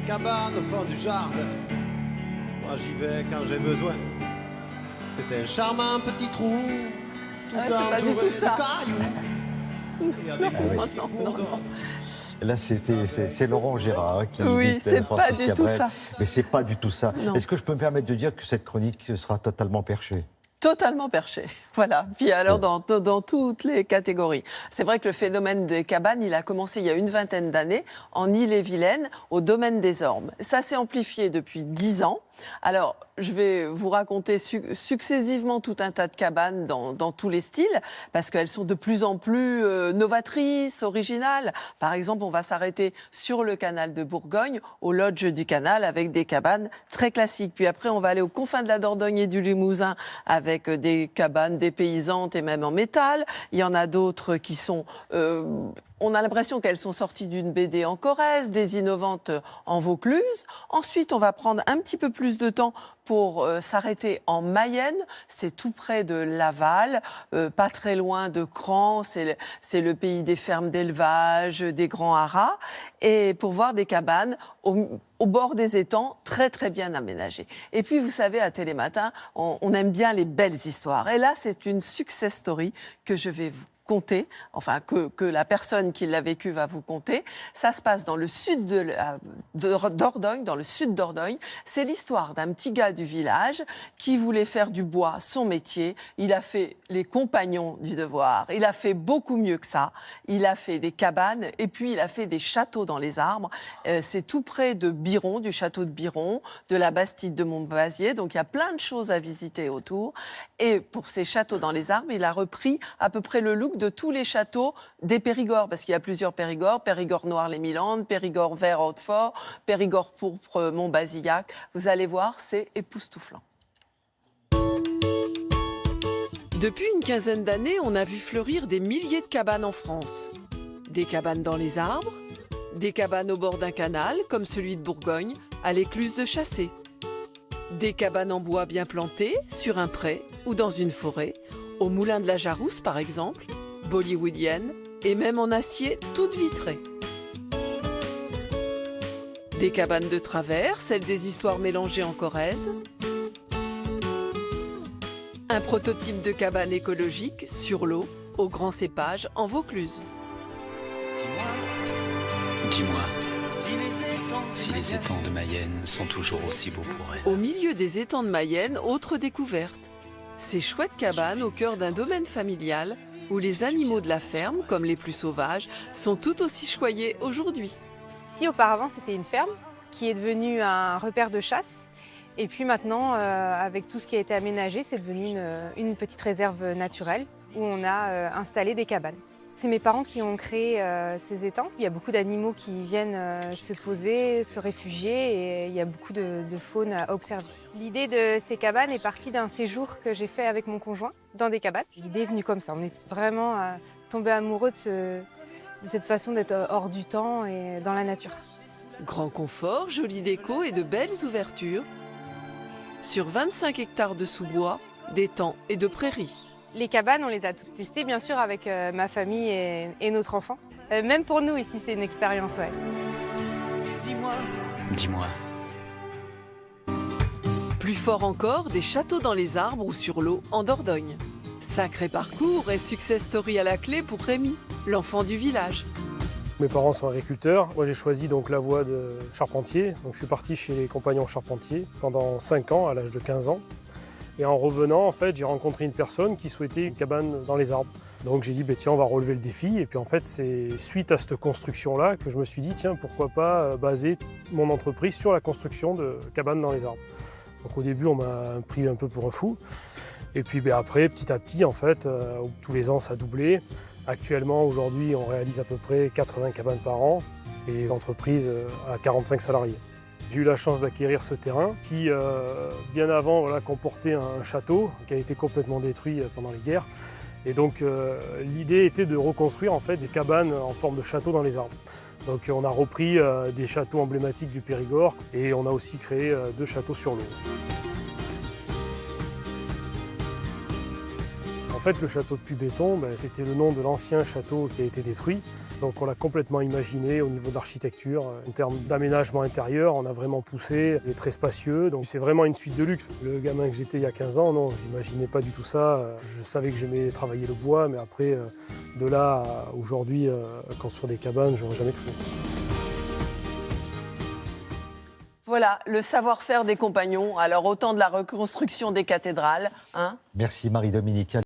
cabane au fond du jardin. Moi j'y vais quand j'ai besoin. C'est un charmant petit trou, tout entouré de cailloux. Il y a des mouches qui bourdonnent. Là, c'est Laurent Gérard hein, qui Oui, imite c'est pas Francis du Cabrel. tout ça. Mais c'est pas du tout ça. Non. Est-ce que je peux me permettre de dire que cette chronique sera totalement perchée? Totalement perché, voilà. Puis alors dans toutes les catégories. C'est vrai que le phénomène des cabanes, il a commencé il y a une vingtaine d'années en Ille-et-Vilaine, au domaine des Ormes. Ça s'est amplifié depuis 10 ans. Alors, je vais vous raconter successivement tout un tas de cabanes dans tous les styles, parce qu'elles sont de plus en plus novatrices, originales. Par exemple, on va s'arrêter sur le canal de Bourgogne, au lodge du canal, avec des cabanes très classiques. Puis après, on va aller aux confins de la Dordogne et du Limousin, avec des cabanes dépaysantes et même en métal. Il y en a d'autres qui sont... on a l'impression qu'elles sont sorties d'une BD en Corrèze, des innovantes en Vaucluse. Ensuite, on va prendre un petit peu plus de temps pour s'arrêter en Mayenne. C'est tout près de Laval, pas très loin de Cran. C'est le pays des fermes d'élevage, des grands haras. Et pour voir des cabanes au bord des étangs, très très bien aménagées. Et puis, vous savez, à Télématin, on aime bien les belles histoires. Et là, c'est une success story que je vais vous conter, enfin que la personne qui l'a vécu va vous conter. Ça se passe dans le sud Dordogne, dans le sud Dordogne. C'est l'histoire d'un petit gars du village qui voulait faire du bois son métier. Il a fait les compagnons du devoir. Il a fait beaucoup mieux que ça. Il a fait des cabanes et puis il a fait des châteaux dans les arbres. C'est tout près de Biron, du château de Biron, de la Bastide de Montbazier. Donc il y a plein de choses à visiter autour. Et pour ces châteaux dans les arbres, il a repris à peu près le look de tous les châteaux des Périgord, parce qu'il y a plusieurs Périgord, Périgord noir les Milandes, Périgord vert Hautefort, Périgord pourpre Montbazillac. Vous allez voir, c'est époustouflant. Depuis une quinzaine d'années, on a vu fleurir des milliers de cabanes en France. Des cabanes dans les arbres, des cabanes au bord d'un canal, comme celui de Bourgogne, à l'écluse de Chassé. Des cabanes en bois bien plantées, sur un pré ou dans une forêt, au moulin de la Jarousse par exemple, bollywoodienne, et même en acier toute vitrée. Des cabanes de travers, celles des histoires mélangées en Corrèze. Un prototype de cabane écologique sur l'eau, au grand cépage, en Vaucluse. Dis-moi, si les étangs de Mayenne sont toujours aussi beaux pour elle. Au milieu des étangs de Mayenne, autre découverte. Ces chouettes cabanes au cœur d'un domaine familial où les animaux de la ferme, comme les plus sauvages, sont tout aussi choyés aujourd'hui. Ici, auparavant, c'était une ferme qui est devenue un repère de chasse. Et puis maintenant, avec tout ce qui a été aménagé, c'est devenu une petite réserve naturelle où on a installé des cabanes. C'est mes parents qui ont créé ces étangs. Il y a beaucoup d'animaux qui viennent se poser, se réfugier et il y a beaucoup de faune à observer. L'idée de ces cabanes est partie d'un séjour que j'ai fait avec mon conjoint dans des cabanes. L'idée est venue comme ça. On est vraiment tombés amoureux de cette façon d'être hors du temps et dans la nature. Grand confort, jolie déco et de belles ouvertures. Sur 25 hectares de sous-bois, d'étangs et de prairies. Les cabanes, on les a toutes testées, bien sûr, avec ma famille et notre enfant. Même pour nous, ici, c'est une expérience, ouais. Dis-moi. Plus fort encore, des châteaux dans les arbres ou sur l'eau en Dordogne. Sacré parcours et success story à la clé pour Rémi, l'enfant du village. Mes parents sont agriculteurs. Moi, j'ai choisi donc la voie de charpentier. Donc, je suis parti chez les compagnons charpentiers pendant 5 ans, à l'âge de 15 ans. Et en revenant, en fait, j'ai rencontré une personne qui souhaitait une cabane dans les arbres. Donc j'ai dit, tiens, on va relever le défi. Et puis en fait, c'est suite à cette construction-là que je me suis dit, tiens, pourquoi pas baser mon entreprise sur la construction de cabanes dans les arbres. Donc au début, on m'a pris un peu pour un fou. Et puis après, petit à petit, en fait, tous les ans, ça a doublé. Actuellement, aujourd'hui, on réalise à peu près 80 cabanes par an. Et l'entreprise a 45 salariés. J'ai eu la chance d'acquérir ce terrain qui, bien avant, comportait un château qui a été complètement détruit pendant les guerres. Et donc, l'idée était de reconstruire en fait, des cabanes en forme de château dans les arbres. Donc, on a repris des châteaux emblématiques du Périgord et on a aussi créé 2 châteaux sur l'eau. En fait, le château de Puy-Béton, c'était le nom de l'ancien château qui a été détruit. Donc on l'a complètement imaginé au niveau de l'architecture. En termes d'aménagement intérieur, on a vraiment poussé. Il est très spacieux, donc c'est vraiment une suite de luxe. Le gamin que j'étais il y a 15 ans, non, j'imaginais pas du tout ça. Je savais que j'aimais travailler le bois, mais après, de là à aujourd'hui, construire des cabanes, j'aurais jamais cru. Voilà, le savoir-faire des compagnons. Alors, autant de la reconstruction des cathédrales. Merci Marie-Dominique.